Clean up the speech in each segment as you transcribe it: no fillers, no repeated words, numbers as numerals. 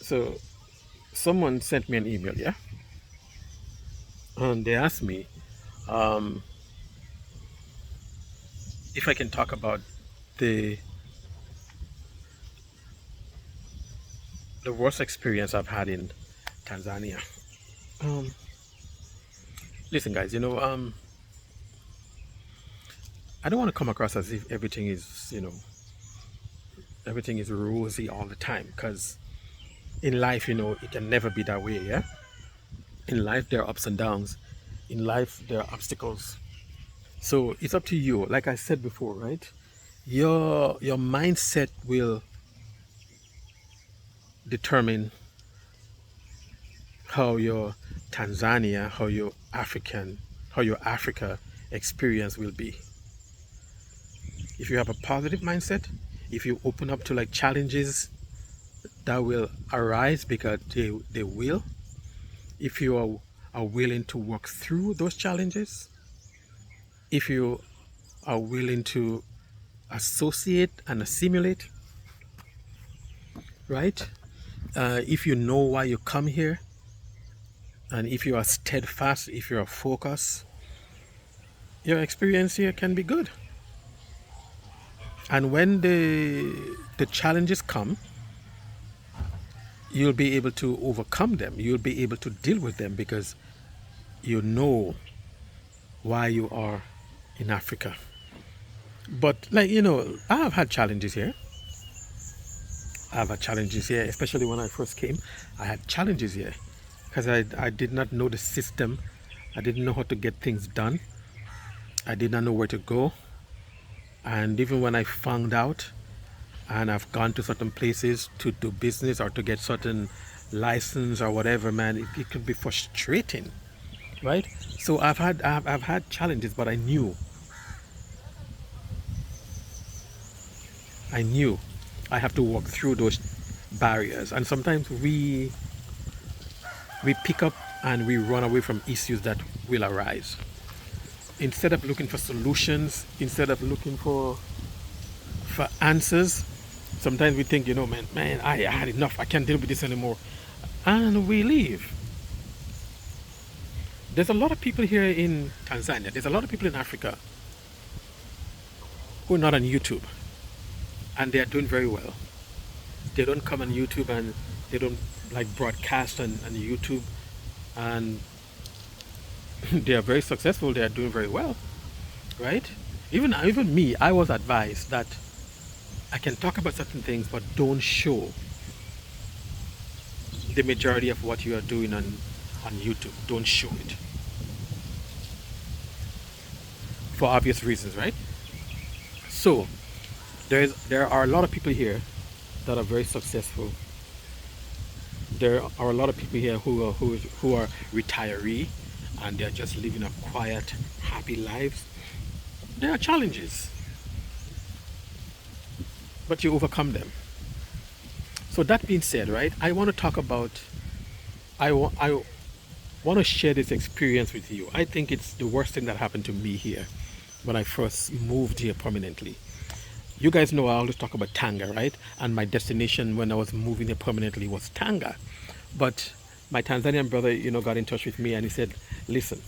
So someone sent me an email, yeah, and they asked me um, if I can talk about the the worst experience I've had in Tanzania. Um, Listen, guys, I don't want to come across as if everything is rosy all the time, because in life, it can never be that way, yeah? In life, there are ups and downs. In life, there are obstacles. So it's up to you. Like I said before, right? Your mindset will determine how your Tanzania, how your Africa experience will be. If you have a positive mindset, if you open up to like challenges that will arise, because they will, if you are willing to work through those challenges, if you are willing to associate and assimilate, right? If you know why you come here, and if you are steadfast, if you are focused, your experience here can be good. And when the challenges come, you'll be able to overcome them. You'll be able to deal with them because you know why you are in Africa. But I've had challenges here. I've had challenges here, especially when I first came. I had challenges here because I did not know the system. I didn't know how to get things done. I did not know where to go. And even when I found out, and I've gone to certain places to do business or to get certain license or whatever, man, it could be frustrating, right? So I've had challenges, but I knew I have to walk through those barriers. And sometimes we pick up and we run away from issues that will arise. Instead of looking for solutions, instead of looking for answers, sometimes we think, man, I had enough. I can't deal with this anymore. And we leave. There's a lot of people here in Tanzania. There's a lot of people in Africa who are not on YouTube, and they are doing very well. They don't come on YouTube, and they don't like broadcast on YouTube, and they are very successful. They are doing very well, right? Even me, I was advised that I can talk about certain things, but don't show the majority of what you are doing on YouTube. Don't show it for obvious reasons, right? So there are a lot of people here that are very successful. There are a lot of people here who are retiree, and they're just living a quiet, happy lives. There are challenges, but you overcome them. So that being said, right, I want to talk about, I want to share this experience with you. I think it's the worst thing that happened to me here when I first moved here permanently. You guys know I always talk about Tanga, right? And my destination when I was moving here permanently was Tanga. But my Tanzanian brother, got in touch with me and he said, listen,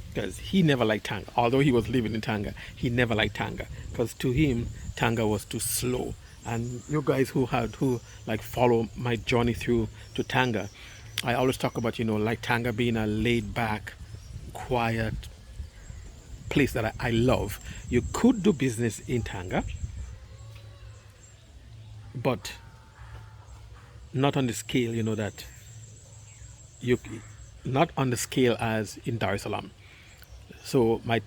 because he never liked Tanga. Although he was living in Tanga, he never liked Tanga because to him, Tanga was too slow. And you guys who like follow my journey through to Tanga, I always talk about, like Tanga being a laid back, quiet place that I love. You could do business in Tanga, but not on the scale, that you, not on the scale as in Dar es Salaam. So my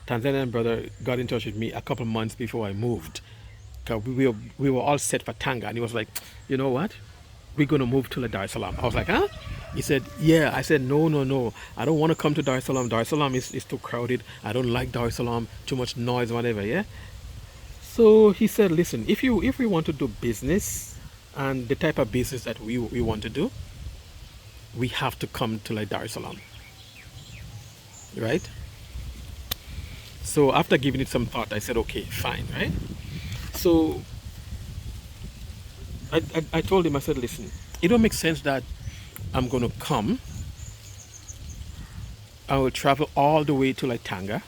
Tanzanian brother got in touch with me a couple months before I moved. 'Cause we were all set for Tanga, and he was like, you know what? We're gonna move to Dar es Salaam. I was like, huh? He said, yeah. I said, no, no, no. I don't want to come to Dar es Salaam. Dar es Salaam is too crowded. I don't like Dar es Salaam. Too much noise, whatever. Yeah. So he said, listen, if we want to do business and the type of business that we want to do, we have to come to like Dar es Salaam, right? So after giving it some thought, I said, okay, fine, right? So I told him, I said, listen, it don't make sense that I'm going to come. I will travel all the way to like Tanga.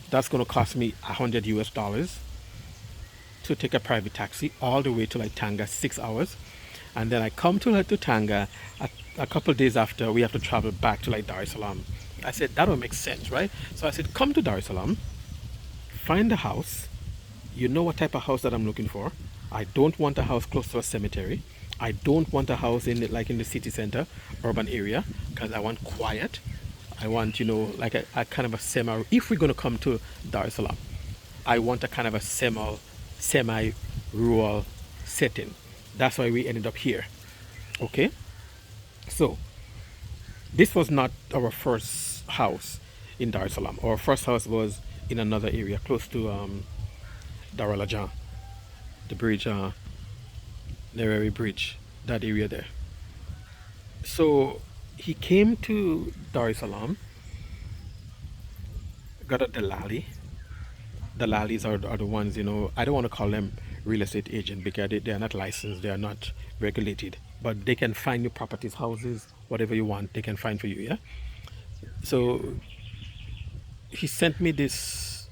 That's going to cost me $100 to take a private taxi all the way to like Tanga, 6 hours. And then I come to like to Tanga. A couple of days after, we have to travel back to like Dar es Salaam. I said, that don't make sense, right? So I said, come to Dar es Salaam, find a house. You know what type of house that I'm looking for. I don't want a house close to a cemetery. I don't want a house in like in the city center, urban area, because I want quiet. I want, like a kind of a semi. If we're going to come to Dar es Salaam, I want a kind of a semi-rural setting. That's why we ended up here. Okay? So, this was not our first house in Dar es Salaam. Our first house was in another area close to Dar el Ajan, the bridge, Nereri Bridge, that area there. So, he came to Dar es Salaam, got a Dalali. Dalalis are the ones, I don't want to call them real estate agent because they are not licensed, they are not regulated, but they can find you properties, houses, whatever you want, they can find for you, yeah? So he sent me these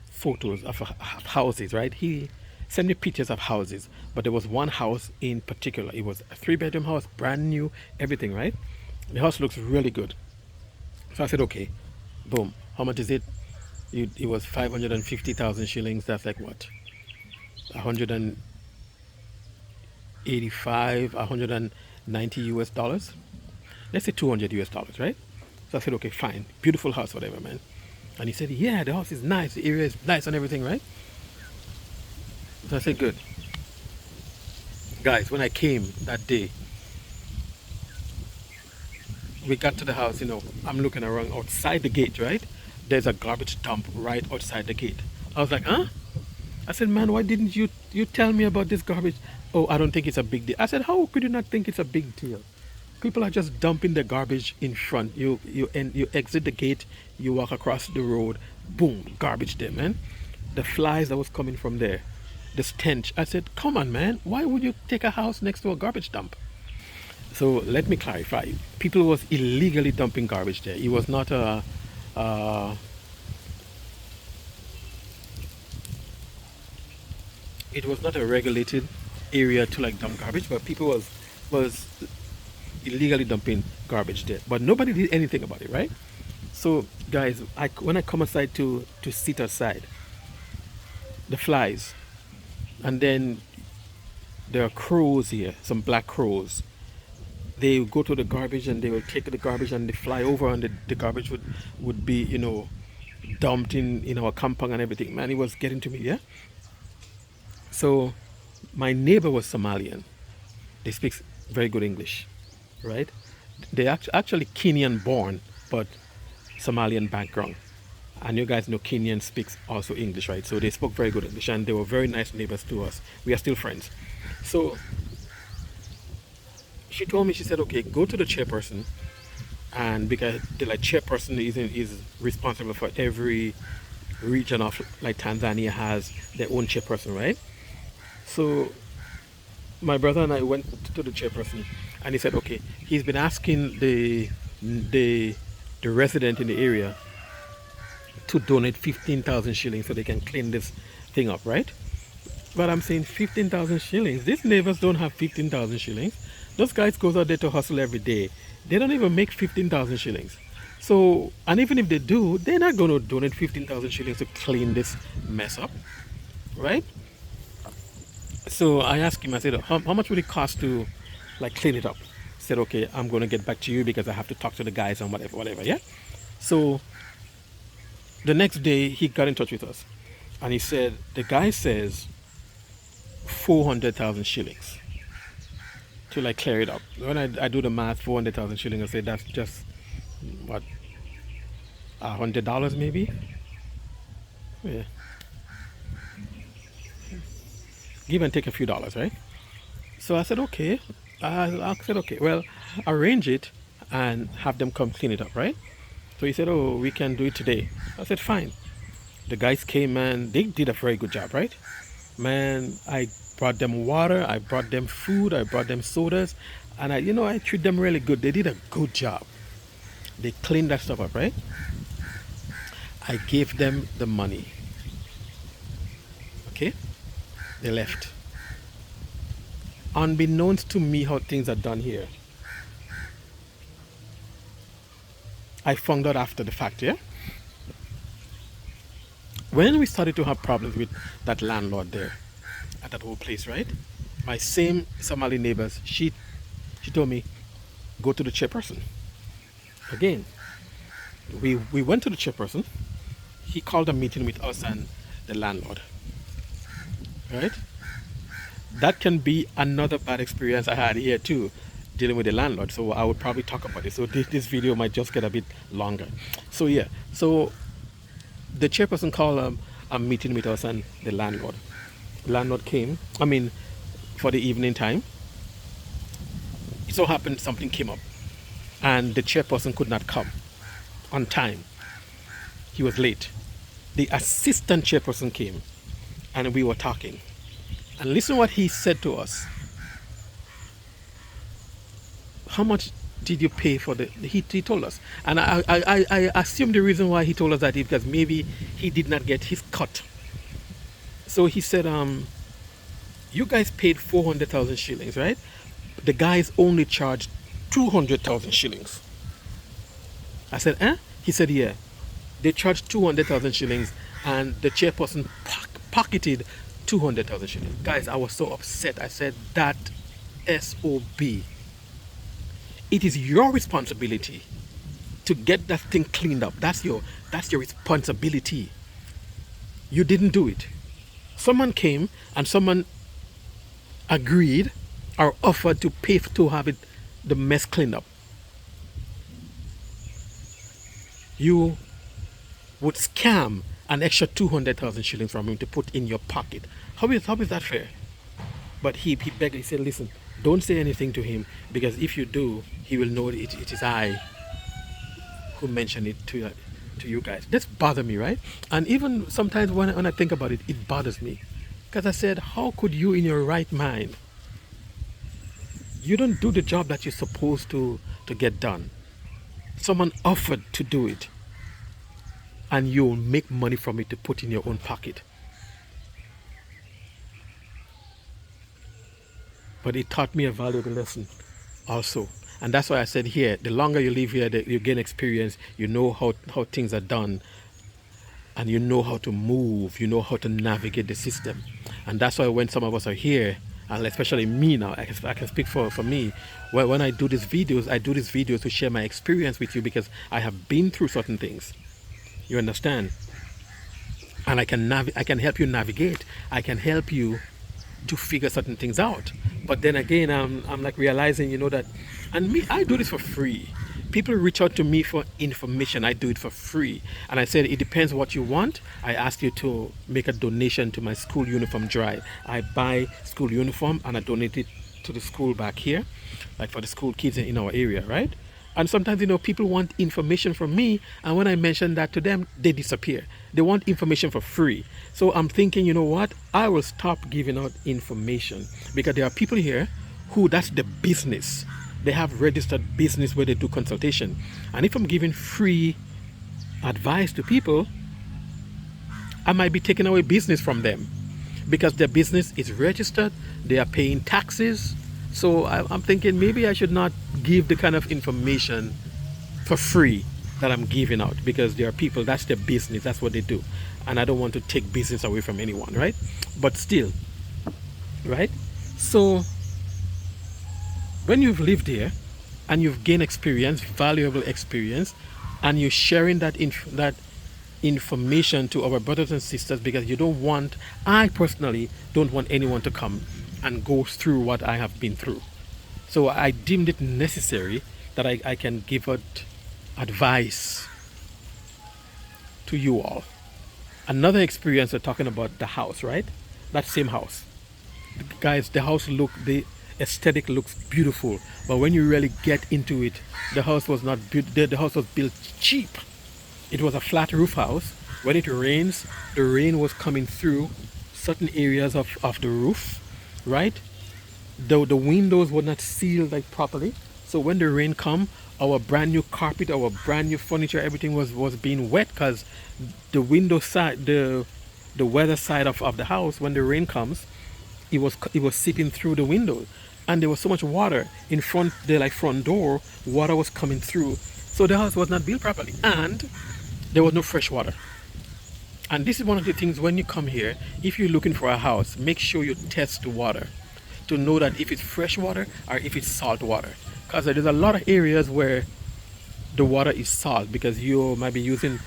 photos of houses, right? He sent me pictures of houses, but there was one house in particular. It was a 3-bedroom house, brand new, everything, right? The house looks really good. So I said, okay, boom. How much is it? It was 550,000 shillings. That's like what? 185, 190 US dollars. Let's say 200 US dollars, right? So I said, okay, fine. Beautiful house, whatever, man. And he said, yeah, the house is nice. The area is nice and everything, right? So I said, good. Guys, when I came that day, we got to the house, I'm looking around outside the gate, right? There's a garbage dump right outside the gate. I was like, huh? I said, man, why didn't you tell me about this garbage? Oh, I don't think it's a big deal. I said, how could you not think it's a big deal? People are just dumping the garbage in front. You exit the gate, you walk across the road, boom, garbage there, man. The flies that was coming from there, the stench. I said, come on, man, why would you take a house next to a garbage dump? So let me clarify. People was illegally dumping garbage there. It was not a it was not a regulated area to like dump garbage, but people was illegally dumping garbage there. But nobody did anything about it, right? So guys, when I come aside to sit aside, the flies, and then there are crows here, some black crows. They go to the garbage and they will take the garbage and they fly over, and the garbage would be dumped in our compound and everything. Man, it was getting to me, yeah. So my neighbor was Somalian. They speak very good English, right? They actually Kenyan born, but Somalian background. And you guys know Kenyan speaks also English, right? So they spoke very good English, and they were very nice neighbors to us. We are still friends. So she told me, she said, okay, go to the chairperson, and because the like chairperson is responsible for every region of like Tanzania has their own chairperson, right? So my brother and I went to the chairperson, and he said, okay, he's been asking the resident in the area to donate 15,000 shillings so they can clean this thing up, right? But I'm saying 15,000 shillings. These neighbors don't have 15,000 shillings. Those guys goes out there to hustle every day. They don't even make 15,000 shillings. So, and even if they do, they're not going to donate 15,000 shillings to clean this mess up, right? So I asked him, I said, how much would it cost to like clean it up? He said, okay, I'm going to get back to you because I have to talk to the guys and whatever, yeah? So the next day he got in touch with us, and he said, the guy says 400,000 shillings to like clear it up. When I do the math, 400,000 shillings, I say that's just what, $100 maybe? Yeah. Give and take a few dollars, right? So I said, okay. I said, okay, well, arrange it and have them come clean it up, right? So he said, oh, we can do it today. I said, fine. The guys came and they did a very good job, right? Man, I brought them water, I brought them food, I brought them sodas, and I treat them really good. They did a good job. They cleaned that stuff up, right? I gave them the money. Okay? They left. Unbeknownst to me how things are done here, I found out after the fact, yeah? When we started to have problems with that landlord there at that old place, right? My same Somali neighbors, she told me, go to the chairperson. Again, we went to the chairperson. He called a meeting with us and the landlord, right? That can be another bad experience I had here too, dealing with the landlord. So I would probably talk about it. So this video might just get a bit longer. So yeah, so the chairperson called a meeting with us and the landlord. The landlord came, for the evening time. It so happened something came up and the chairperson could not come on time. He was late. The assistant chairperson came and we were talking. And listen what he said to us. How much did you pay for he told us. And I assume the reason why he told us that is because maybe he did not get his cut. So he said, you guys paid 400,000 shillings, right? The guys only charged 200,000 shillings. I said, eh? He said, yeah. They charged 200,000 shillings and the chairperson pocketed 200,000 shillings. Guys, I was so upset. I said, that SOB. It is your responsibility to get that thing cleaned up. That's your responsibility. You didn't do it. Someone came and someone agreed or offered to pay to have the mess cleaned up. You would scam an extra 200,000 shillings from him to put in your pocket. How is that fair? But he begged, he said, listen, don't say anything to him because if you do, he will know it is I who mentioned it to you guys. That's bother me, right? And even sometimes when I think about it, it bothers me. Because I said, how could you in your right mind? You don't do the job that you're supposed to get done. Someone offered to do it. And you'll make money from it to put in your own pocket. But it taught me a valuable lesson also. And that's why I said here, the longer you live here, you gain experience, you know how things are done, and you know how to move, you know how to navigate the system. And that's why when some of us are here, and especially me now, I can speak for me, when I do these videos, to share my experience with you because I have been through certain things. You understand? And I can help you navigate. I can help you to figure certain things out. But then again, I'm like realizing, that, and me, I do this for free. People reach out to me for information. I do it for free. And I said, it depends what you want. I ask you to make a donation to my school uniform drive. I buy school uniform and I donate it to the school back here, like for the school kids in our area, right? And sometimes, people want information from me, and when I mention that to them, they disappear. They want information for free. So I'm thinking, you know what? I will stop giving out information because there are people here who that's the business. They have registered business where they do consultation. And if I'm giving free advice to people, I might be taking away business from them because their business is registered. They are paying taxes. So I'm thinking maybe I should not give the kind of information for free that I'm giving out because there are people, that's their business, that's what they do. And I don't want to take business away from anyone, right? But still, right? So when you've lived here and you've gained experience, valuable experience, and you're sharing that information to our brothers and sisters because I personally don't want anyone to come and go through what I have been through. So I deemed it necessary that I can give out advice to you all. Another experience, we're talking about the house, right? That same house. Guys, the aesthetic looks beautiful, but when you really get into it, the house was not the house was built cheap. It was a flat roof house. When it rains, the rain was coming through certain areas of the roof, right? The windows were not sealed like properly. So when the rain come, our brand new carpet, our brand new furniture, everything was being wet because the window side, the weather side of the house, when the rain comes, it was seeping through the window, and there was so much water in front, the like front door, water was coming through. So the house was not built properly, and there was no fresh water. And this is one of the things when you come here, if you're looking for a house, make sure you test the water to know that if it's fresh water or if it's salt water. Because there's a lot of areas where the water is salt because you might be using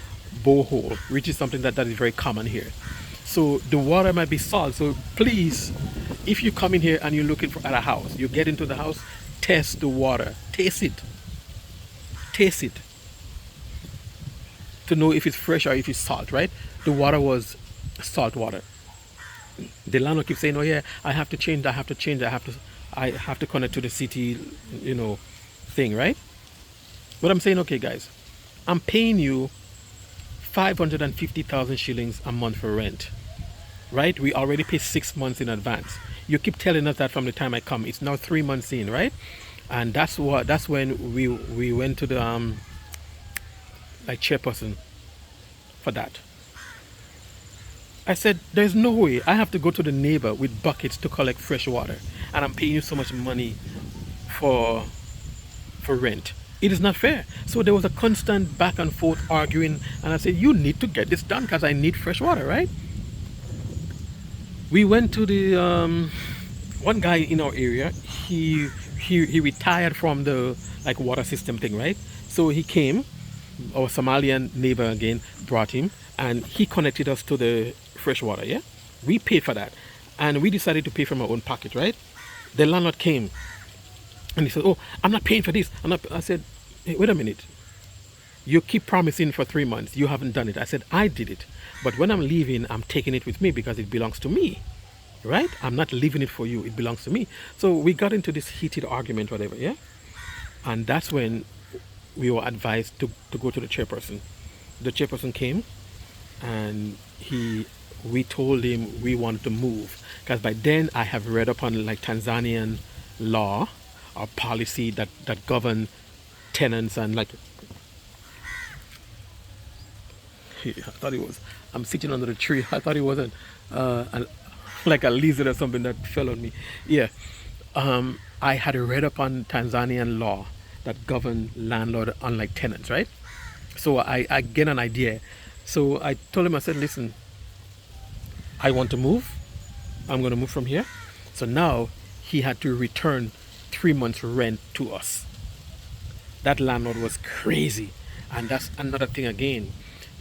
borehole, which is something that is very common here. So the water might be salt. So please, if you come in here and you're looking for at a house, you get into the house, test the water, taste it to know if it's fresh or if it's salt, right? The water was salt water. The landlord keeps saying, "Oh yeah, I have to change. I have to change. I have to connect to the city, thing, right?" But I'm saying, okay, guys, I'm paying you 550,000 shillings a month for rent, right? We already pay 6 months in advance. You keep telling us that from the time I come. It's now 3 months in, right? And that's when we went to the like chairperson for that. I said, there's no way I have to go to the neighbor with buckets to collect fresh water, and I'm paying you so much money for rent. It is not fair. So there was a constant back and forth arguing, and I said, you need to get this done because I need fresh water, right? We went to the one guy in our area. He retired from the like water system thing, right? So he came. Our Somalian neighbor again brought him, and he connected us to the fresh water. Yeah, we paid for that, and we decided to pay from our own pocket, right? The landlord came, and he said, "Oh, I'm not paying for this." I said, "Hey, wait a minute. You keep promising for 3 months. You haven't done it." I said, "I did it, but when I'm leaving, I'm taking it with me because it belongs to me, right? I'm not leaving it for you. It belongs to me." So we got into this heated argument, whatever. Yeah, and that's when we were advised to go to the chairperson. The chairperson came, and we told him we wanted to move because by then I have read upon like Tanzanian law or policy that govern tenants and like I thought it was I'm sitting under the tree. I thought it wasn't like a lizard or something that fell on me. Yeah, I had read upon Tanzanian law that govern landlord unlike tenants, right? So I get an idea. So I told him, I said, listen, I want to move. I'm going to move from here. So now he had to return 3 months rent to us. That landlord was crazy. And that's another thing again.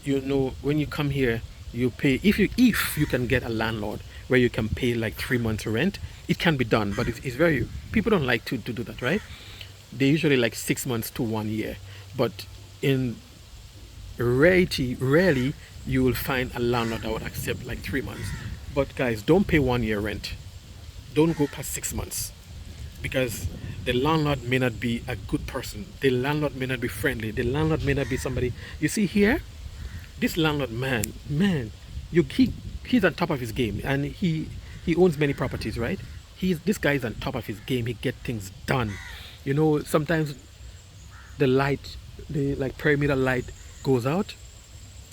When you come here, you pay, if you can get a landlord where you can pay like 3 months rent, it can be done. But it's very, people don't like to do that, right? They usually like 6 months to 1 year. But in rarely you will find a landlord that would accept like 3 months. But guys, don't pay 1 year rent. Don't go past 6 months because the landlord may not be a good person. The landlord may not be friendly. The landlord may not be somebody. You see here, this landlord man, he's on top of his game, and he owns many properties, right? This guy is on top of his game. He get things done. Sometimes the light, the like perimeter light goes out.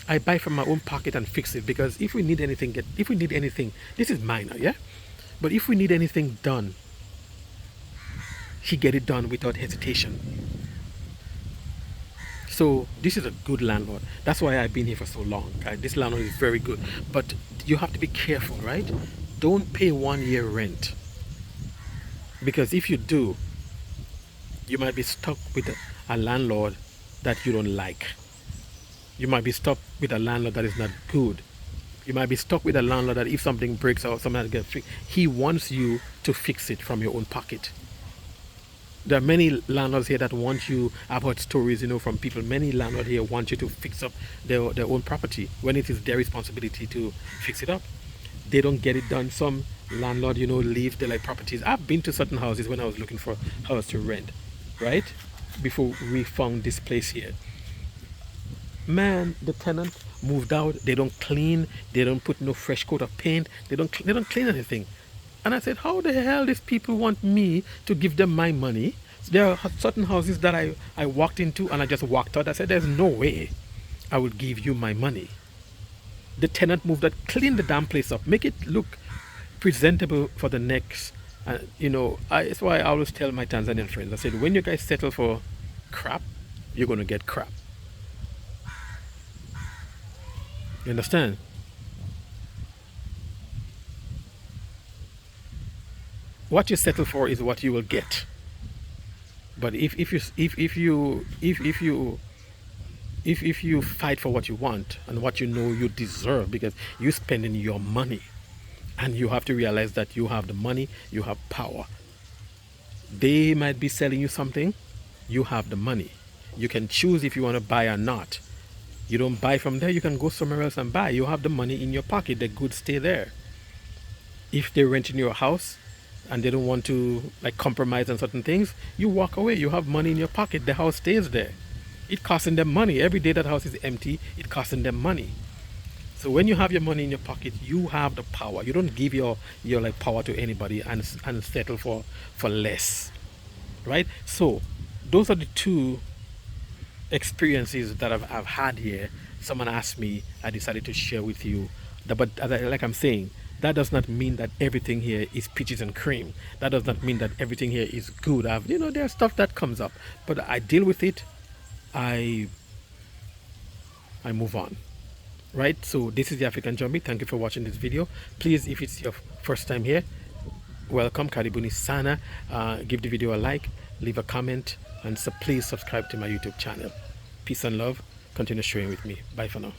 I buy from my own pocket and fix it because if we need anything, this is minor, yeah. But if we need anything done, he get it done without hesitation. So this is a good landlord. That's why I've been here for so long. This landlord is very good. But you have to be careful, right? Don't pay 1 year rent because if you do, you might be stuck with a landlord that you don't like. You might be stuck with a landlord that is not good. You might be stuck with a landlord that if something breaks or something gets fixed, he wants you to fix it from your own pocket. There are many landlords here that want you. I've heard stories, from people. Many landlords here want you to fix up their own property when it is their responsibility to fix it up. They don't get it done. Some landlord, leave their like properties. I've been to certain houses when I was looking for a house to rent, right? Before we found this place here. Man, the tenant moved out. They don't clean. They don't put no fresh coat of paint. They don't clean anything. And I said, how the hell these people want me to give them my money? There are certain houses that I walked into and I just walked out. I said, there's no way I will give you my money. The tenant moved out, clean the damn place up, make it look presentable for the next. It's why I always tell my Tanzanian friends, I said, when you guys settle for crap, you're going to get crap. You understand? What you settle for is what you will get. But if you fight for what you want and what you know you deserve, because you're spending your money, and you have to realize that you have the money, you have power. They might be selling you something, you have the money. You can choose if you want to buy or not. You don't buy from there, you can go somewhere else and buy. You have the money in your pocket, the goods stay there. If they're renting your house and they don't want to like compromise on certain things, you walk away. You have money in your pocket, the house stays there. It costing them money. Every day that house is empty, it costing them money. So when you have your money in your pocket, you have the power. You don't give your like power to anybody and settle for less, right? So those are the two experiences that I've had here. Someone asked me, I decided to share with you. But like I'm saying, that does not mean that everything here is peaches and cream. That does not mean that everything here is good. There's stuff that comes up, but I deal with it. I move on. Right, so this is the African Zombie. Thank you for watching this video. Please, if it's your first time here, welcome. Karibuni sana. Give the video a like, leave a comment, and please subscribe to my YouTube channel. Peace and love. Continue sharing with me. Bye for now.